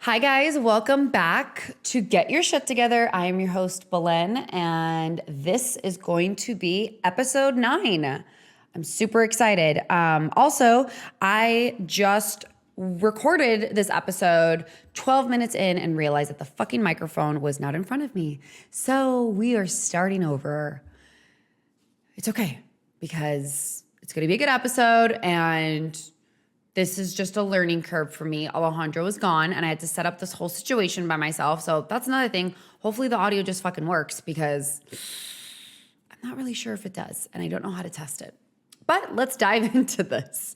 Hi, guys. Welcome back to Get Your Shit Together. I am your host, Belen, and this is going to be episode 9. I'm super excited. Also, I just recorded this episode 12 minutes in and realized that the fucking microphone was not in front of me. So we are starting over. It's okay because it's going to be a good episode and this is just a learning curve for me. Alejandro was gone and I had to set up this whole situation by myself. So that's another thing. Hopefully the audio just fucking works because I'm not really sure if it does and I don't know how to test it. But let's dive into this.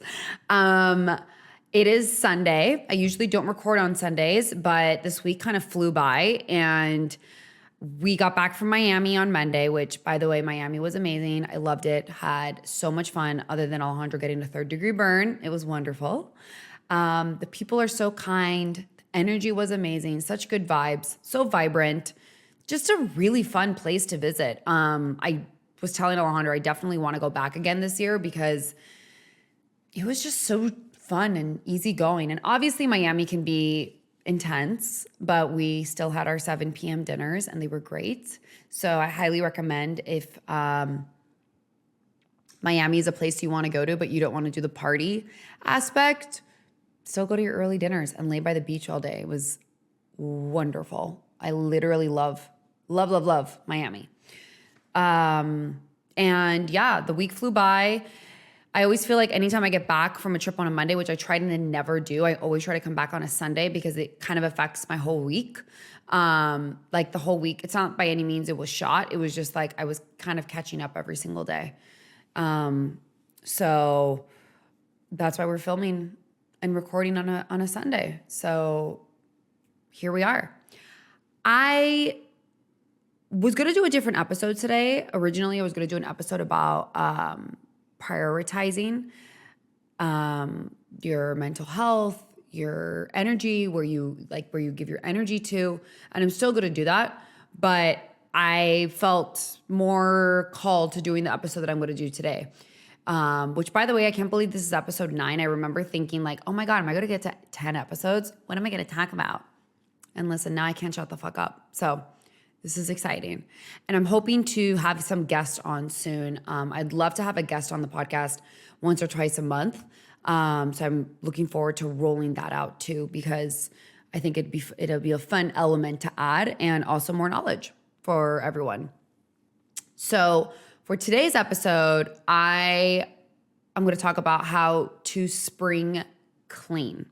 It is Sunday. I usually don't record on Sundays, but this week kind of flew by and we got back from Miami on Monday, which, by the way, Miami was amazing. I loved it. Had so much fun other than Alejandro getting a 3rd-degree burn. It was wonderful. The people are so kind. The energy was amazing. Such good vibes. So vibrant. Just a really fun place to visit. I was telling Alejandro I definitely want to go back again this year because it was just so fun and easygoing. And obviously Miami can be intense, but we still had our 7 p.m. dinners and they were great. So I highly recommend if Miami is a place you want to go to, but you don't want to do the party aspect, still go to your early dinners and lay by the beach all day. It was wonderful. I literally love Miami. And yeah, the week flew by. I always feel like anytime I get back from a trip on a Monday, which I try to never do, I always try to come back on a Sunday because it kind of affects my whole week. Like the whole week, it's not by any means it was shot. It was just like I was kind of catching up every single day. So that's why we're filming and recording on a Sunday. So here we are. I was going to do a different episode today. Originally, I was going to do an episode about prioritizing your mental health, your energy, where you give your energy to, and I'm still going to do that, but I felt more called to doing the episode that I'm going to do today. Which, by the way, I can't believe this is episode 9. I remember thinking like, oh my God, am I going to get to 10 episodes? What am I going to talk about? And listen, now I can't shut the fuck up. So this is exciting. And I'm hoping to have some guests on soon. I'd love to have a guest on the podcast once or twice a month. So I'm looking forward to rolling that out too, because I think it'll be a fun element to add and also more knowledge for everyone. So for today's episode, I'm going to talk about how to spring clean.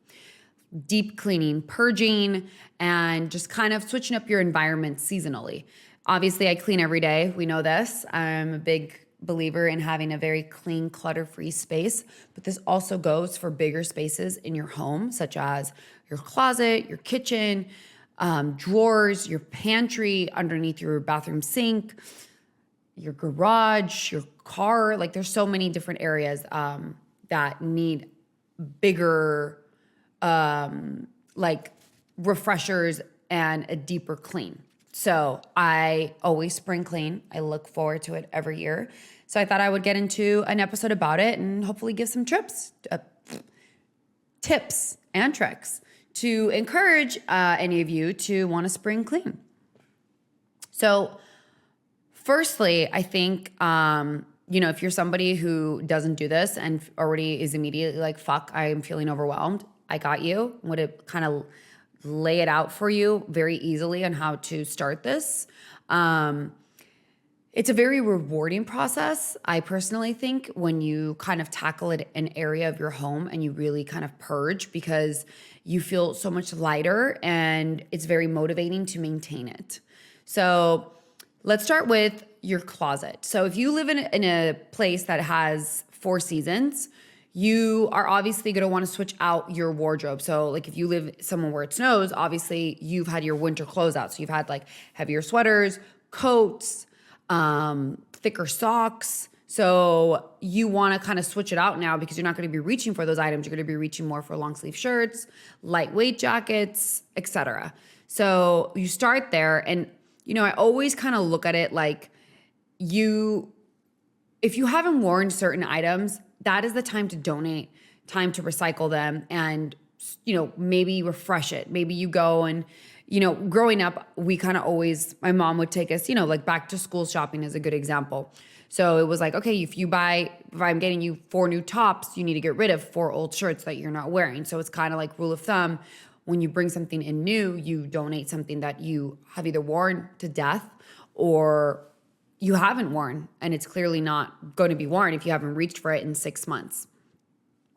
Deep cleaning, purging, and just kind of switching up your environment seasonally. Obviously, I clean every day. We know this. I'm a big believer in having a very clean, clutter-free space, but this also goes for bigger spaces in your home, such as your closet, your kitchen, drawers, your pantry, underneath your bathroom sink, your garage, your car. Like there's so many different areas that need bigger like refreshers and a deeper clean. So I always spring clean. I look forward to it every year. So I thought I would get into an episode about it and hopefully give some tips and tricks to encourage any of you to want to spring clean. So firstly, I think, if you're somebody who doesn't do this and already is immediately like, fuck, I'm feeling overwhelmed, I got you. I'm going to kind of lay it out for you very easily on how to start this. It's a very rewarding process, I personally think, when you kind of tackle it an area of your home and you really kind of purge because you feel so much lighter and it's very motivating to maintain it. So let's start with your closet. So if you live in a place that has 4 seasons, you are obviously going to want to switch out your wardrobe. So like if you live somewhere where it snows, obviously you've had your winter clothes out. So you've had like heavier sweaters, coats, thicker socks. So you want to kind of switch it out now because you're not going to be reaching for those items. You're going to be reaching more for long sleeve shirts, lightweight jackets, etc. So you start there. And, I always kind of look at it like if you haven't worn certain items, that is the time to donate, time to recycle them, and maybe refresh it. Maybe you go and, growing up, we kind of always, my mom would take us, like back to school shopping is a good example. So it was like, okay, if I'm getting you 4 new tops, you need to get rid of 4 old shirts that you're not wearing. So it's kind of like rule of thumb, when you bring something in new, you donate something that you have either worn to death or you haven't worn, and it's clearly not going to be worn if you haven't reached for it in 6 months.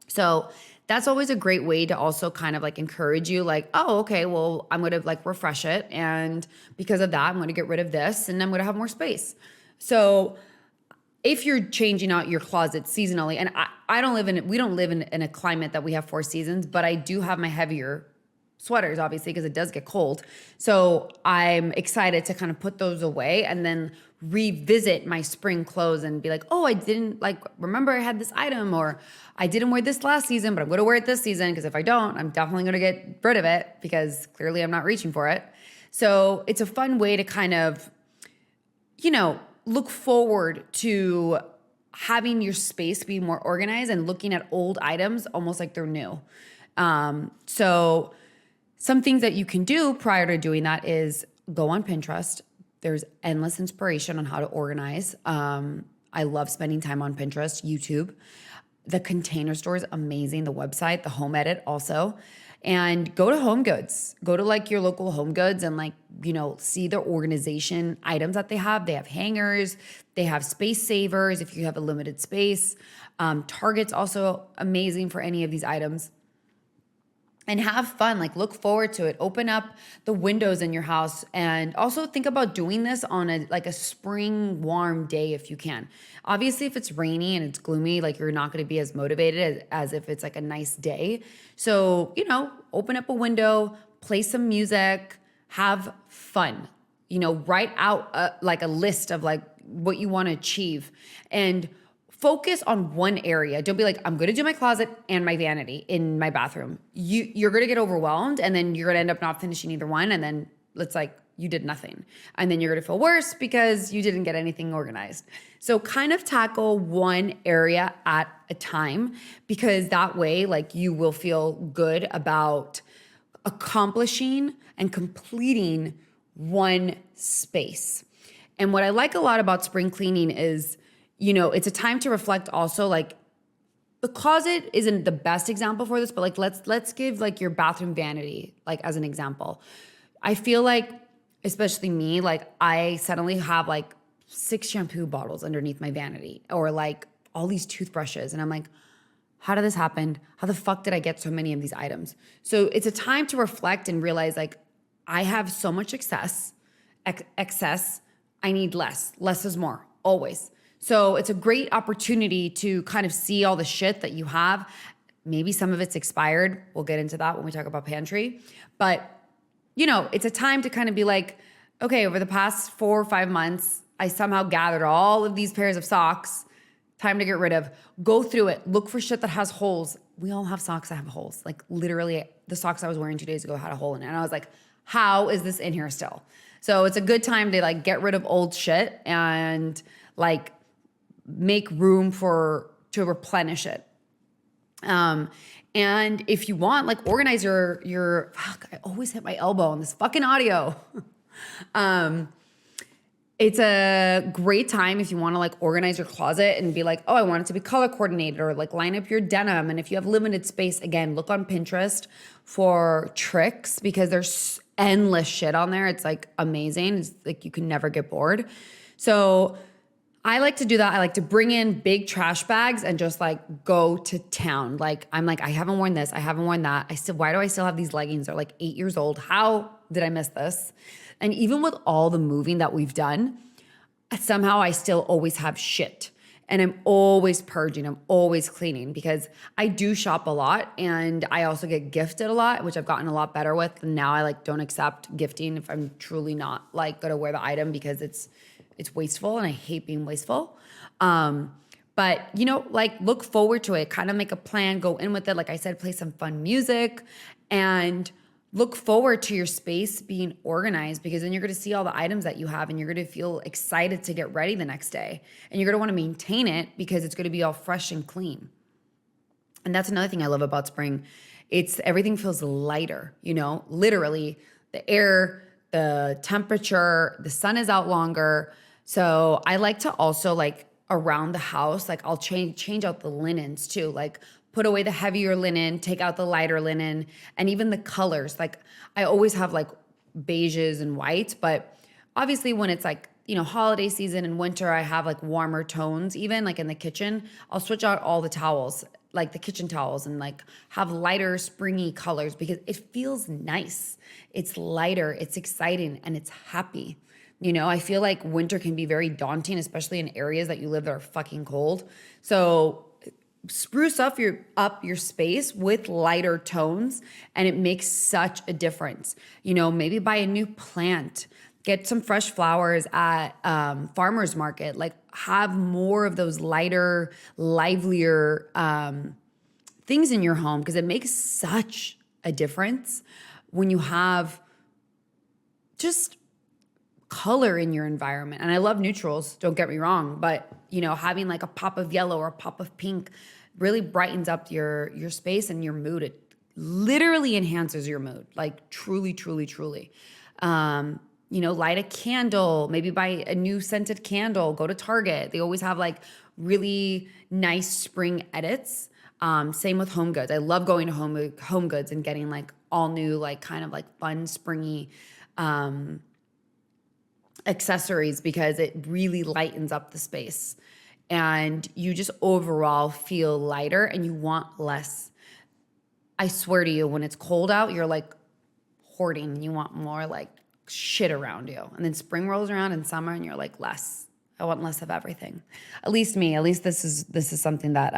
So that's always a great way to also kind of like encourage you, like, oh, okay, well, I'm going to like refresh it. And because of that, I'm going to get rid of this and I'm going to have more space. So if you're changing out your closet seasonally, and we don't live in a climate that we have 4 seasons, but I do have my heavier sweaters, obviously, because it does get cold. So I'm excited to kind of put those away and then revisit my spring clothes and be like, oh, I didn't remember I had this item, or I didn't wear this last season, but I'm going to wear it this season, because if I don't, I'm definitely going to get rid of it because clearly I'm not reaching for it. So it's a fun way to kind of, look forward to having your space be more organized and looking at old items almost like they're new. So some things that you can do prior to doing that is go on Pinterest. There's endless inspiration on how to organize. I love spending time on Pinterest, YouTube. The Container Store is amazing. The website, the Home Edit also. And go to Home Goods. Go to like your local Home Goods and see the organization items that they have. They have hangers. They have space savers if you have a limited space. Target's also amazing for any of these items. And have fun, look forward to it. Open up the windows in your house, and also think about doing this on a spring warm day if you can. Obviously, if it's rainy and it's gloomy, you're not going to be as motivated as if it's a nice day. So, open up a window, play some music, have fun. Write out a list of what you want to achieve, and focus on one area. Don't be like, I'm going to do my closet and my vanity in my bathroom. You're going to get overwhelmed, and then you're going to end up not finishing either one. And then it's like you did nothing. And then you're going to feel worse because you didn't get anything organized. So kind of tackle one area at a time, because that way, you will feel good about accomplishing and completing one space. And what I like a lot about spring cleaning is, it's a time to reflect also. The closet isn't the best example for this, but let's give your bathroom vanity as an example. I feel especially me, I suddenly have 6 shampoo bottles underneath my vanity, or all these toothbrushes, and I'm like, how did this happen? How the fuck did I get so many of these items? So it's a time to reflect and realize I have so much excess. I need less. Less is more, always. So it's a great opportunity to kind of see all the shit that you have. Maybe some of it's expired. We'll get into that when we talk about Pantry. But, it's a time to kind of be like, okay, over the past 4 or 5 months, I somehow gathered all of these pairs of socks. Time to get rid of. Go through it. Look for shit that has holes. We all have socks that have holes. Literally, the socks I was wearing 2 days ago had a hole in it. And I was like, how is this in here still? So it's a good time to get rid of old shit and make room to replenish it. And if you want, organize your fuck, I always hit my elbow on this fucking audio. It's a great time if you want to organize your closet and be oh, I want it to be color coordinated, or line up your denim. And if you have limited space, again, look on Pinterest for tricks, because there's endless shit on there. It's amazing. It's you can never get bored. So I like to do that. I like to bring in big trash bags and just go to town. I'm I haven't worn this. I haven't worn that. Why do I still have these leggings? They're 8 years old. How did I miss this? And even with all the moving that we've done, somehow I still always have shit. And I'm always purging. I'm always cleaning, because I do shop a lot, and I also get gifted a lot, which I've gotten a lot better with. And now I don't accept gifting if I'm truly not going to wear the item, because it's wasteful, and I hate being wasteful. But look forward to it, kind of make a plan, go in with it. Like I said, play some fun music, and look forward to your space being organized, because then you're going to see all the items that you have, and you're going to feel excited to get ready the next day. And you're going to want to maintain it, because it's going to be all fresh and clean. And that's another thing I love about spring Everything feels lighter, literally the air, the temperature, the sun is out longer. So I like to also like around the house, like I'll change out the linens too, like put away the heavier linen, take out the lighter linen, and even the colors. Like I always have like beiges and whites, but obviously when it's like, holiday season and winter, I have like warmer tones. Even like in the kitchen, I'll switch out all the towels, like the kitchen towels, and like have lighter springy colors because it feels nice. It's lighter, it's exciting, and it's happy. I feel like winter can be very daunting, especially in areas that you live that are fucking cold. So spruce up your space with lighter tones, and it makes such a difference. Maybe buy a new plant, get some fresh flowers at farmers market, like have more of those lighter, livelier things in your home, because it makes such a difference when you have just color in your environment. And I love neutrals, don't get me wrong, but having like a pop of yellow or a pop of pink really brightens up your space and your mood. It literally enhances your mood, like truly, truly, truly. Light a candle, maybe buy a new scented candle, go to Target. They always have like really nice spring edits. Same with Home Goods. I love going to Home Goods and getting like all new, like kind of like fun, springy accessories, because it really lightens up the space and you just overall feel lighter and you want less. I swear to you, when it's cold out, you're like hoarding. You want more like shit around you. And then spring rolls around in summer and you're like less. I want less of everything. At least me. At least this is something that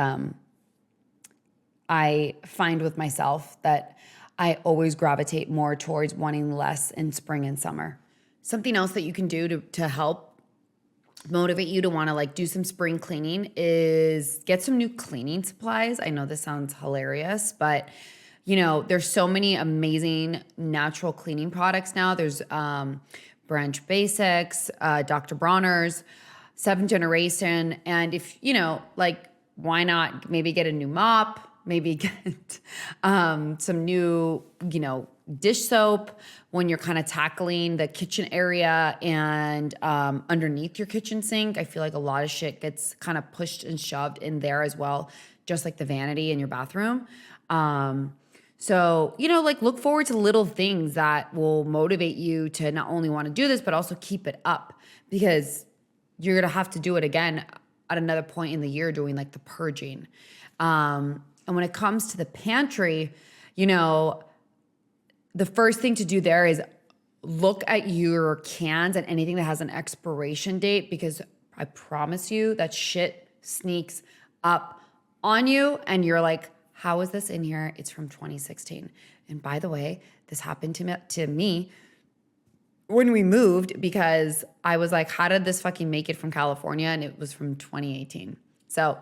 I find with myself, that I always gravitate more towards wanting less in spring and summer. Something else that you can do to help motivate you to want to like do some spring cleaning is get some new cleaning supplies. I know this sounds hilarious, but there's so many amazing natural cleaning products now. There's Branch Basics, Dr. Bronner's, 7th Generation. And if, like, why not maybe get a new mop, maybe get some new, dish soap when you're kind of tackling the kitchen area and underneath your kitchen sink. I feel like a lot of shit gets kind of pushed and shoved in there as well, just like the vanity in your bathroom. So, like look forward to little things that will motivate you to not only want to do this, but also keep it up, because you're going to have to do it again at another point in the year doing like the purging. And when it comes to the pantry, the first thing to do there is look at your cans and anything that has an expiration date, because I promise you that shit sneaks up on you and you're like, how is this in here? It's from 2016. And by the way, this happened to me when we moved, because I was like, how did this fucking make it from California? And it was from 2018. So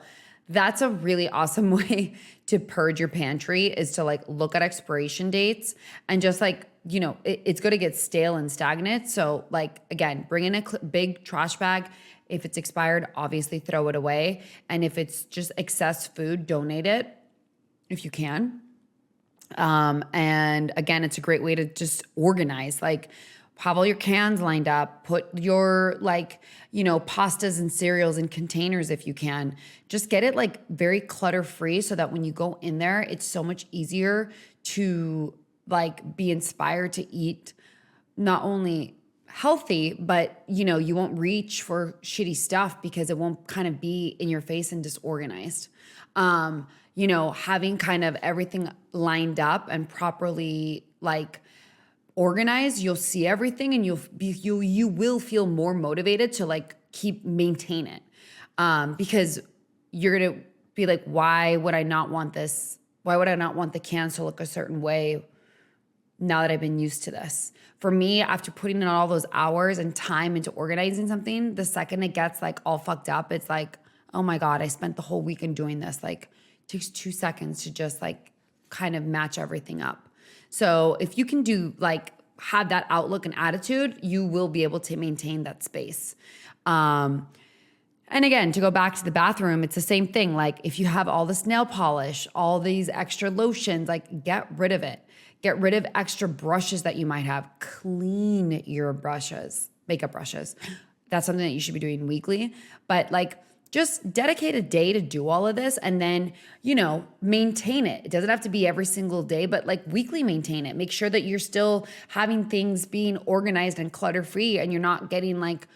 that's a really awesome way to purge your pantry, is to like look at expiration dates and just like, it's going to get stale and stagnant. So like, again, bring in a big trash bag. If it's expired, obviously throw it away. And if it's just excess food, donate it if you can. And again, it's a great way to just organize, like have all your cans lined up, put your pastas and cereals in containers if you can. Just get it like very clutter free, so that when you go in there, it's so much easier to like be inspired to eat not only healthy, but you won't reach for shitty stuff because it won't kind of be in your face and disorganized. Having kind of everything lined up and properly like organized, you'll see everything and you will feel more motivated to like maintain it. Because you're going to be like, why would I not want this? Why would I not want the cans to look a certain way now that I've been used to this? For me, after putting in all those hours and time into organizing something, the second it gets like all fucked up, it's like, oh my God, I spent the whole weekend doing this. Like, it takes 2 seconds to just like kind of match everything up. So if you can have that outlook and attitude, you will be able to maintain that space. And again, to go back to the bathroom, it's the same thing. Like if you have all this nail polish, all these extra lotions, like get rid of it. Get rid of extra brushes that you might have. Clean your brushes, makeup brushes. That's something that you should be doing weekly. But like just dedicate a day to do all of this and then, maintain it. It doesn't have to be every single day, but like weekly maintain it. Make sure that you're still having things being organized and clutter-free and you're not getting like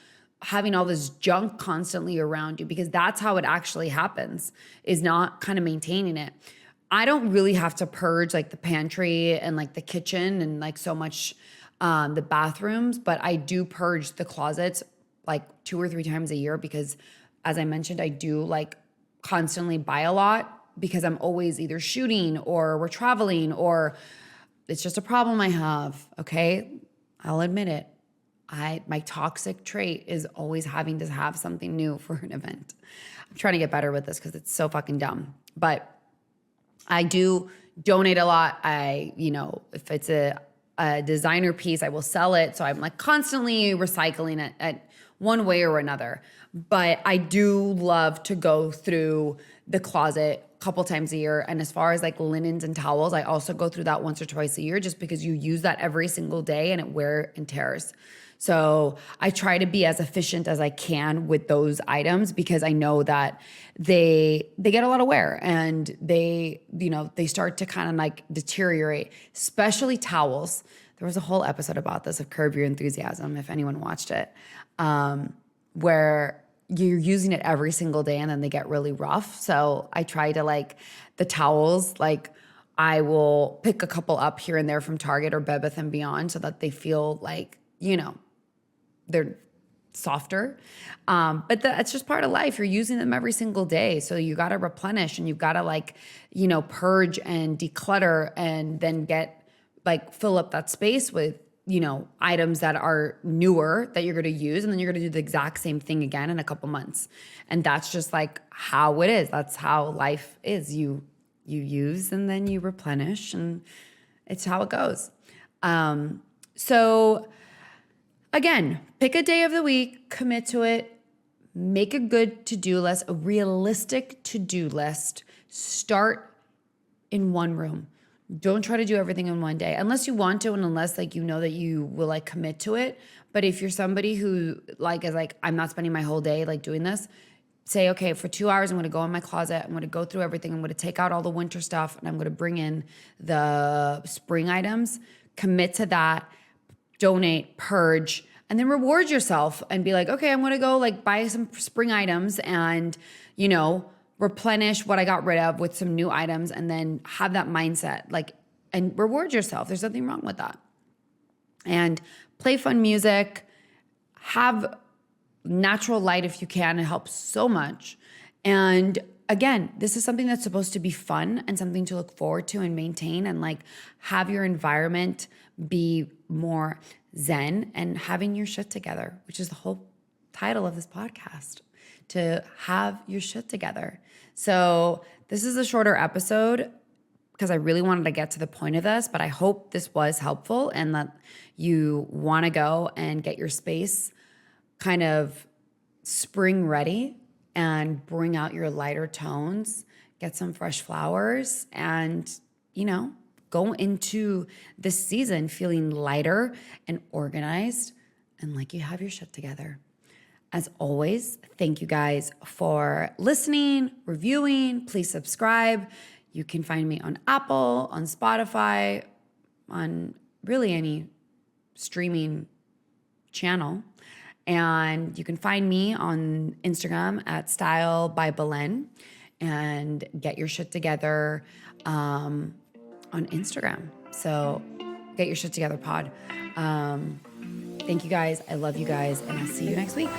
having all this junk constantly around you, because that's how it actually happens, is not kind of maintaining it. I don't really have to purge like the pantry and like the kitchen and like so much the bathrooms, but I do purge the closets like 2 or 3 times a year because, as I mentioned, I do like constantly buy a lot because I'm always either shooting or we're traveling or it's just a problem I have, okay? I'll admit it. My toxic trait is always having to have something new for an event. I'm trying to get better with this because it's so fucking dumb. But I do donate a lot. If it's a designer piece, I will sell it. So I'm like constantly recycling it at one way or another. But I do love to go through the closet a couple times a year. And as far as like linens and towels, I also go through that once or twice a year just because you use that every single day and it wear and tears. So I try to be as efficient as I can with those items because I know that they get a lot of wear and they start to kind of like deteriorate, especially towels. There was a whole episode about this of Curb Your Enthusiasm, if anyone watched it, where you're using it every single day and then they get really rough. So I try to like the towels, like I will pick a couple up here and there from Target or Bed Bath & Beyond so that they feel like, they're softer. But that's just part of life. You're using them every single day. So you got to replenish and you've got to purge and declutter and then fill up that space with, items that are newer that you're going to use. And then you're going to do the exact same thing again in a couple months. And that's just like how it is. That's how life is. You use and then you replenish and it's how it goes. So again, pick a day of the week, commit to it, make a good to-do list, a realistic to-do list. Start in one room. Don't try to do everything in one day unless you want to and unless that you will commit to it. But if you're somebody who is I'm not spending my whole day doing this, say, okay, for 2 hours, I'm going to go in my closet. I'm going to go through everything. I'm going to take out all the winter stuff and I'm going to bring in the spring items. Commit to that. Donate, purge, and then reward yourself and be like, okay, I'm going to go buy some spring items and, replenish what I got rid of with some new items and then have that mindset and reward yourself. There's nothing wrong with that. And play fun music, have natural light if you can. It helps so much. And again, this is something that's supposed to be fun and something to look forward to and maintain and have your environment be more zen and having your shit together, which is the whole title of this podcast, to have your shit together. So this is a shorter episode because I really wanted to get to the point of this, but I hope this was helpful and that you want to go and get your space kind of spring ready and bring out your lighter tones, get some fresh flowers and, go into this season feeling lighter and organized and like you have your shit together. As always, thank you guys for listening, reviewing. Please subscribe. You can find me on Apple, on Spotify, on really any streaming channel. And you can find me on Instagram at Style by Belen and get your shit together on Instagram. So get your shit together pod. Thank you guys. I love you guys. And I'll see you next week.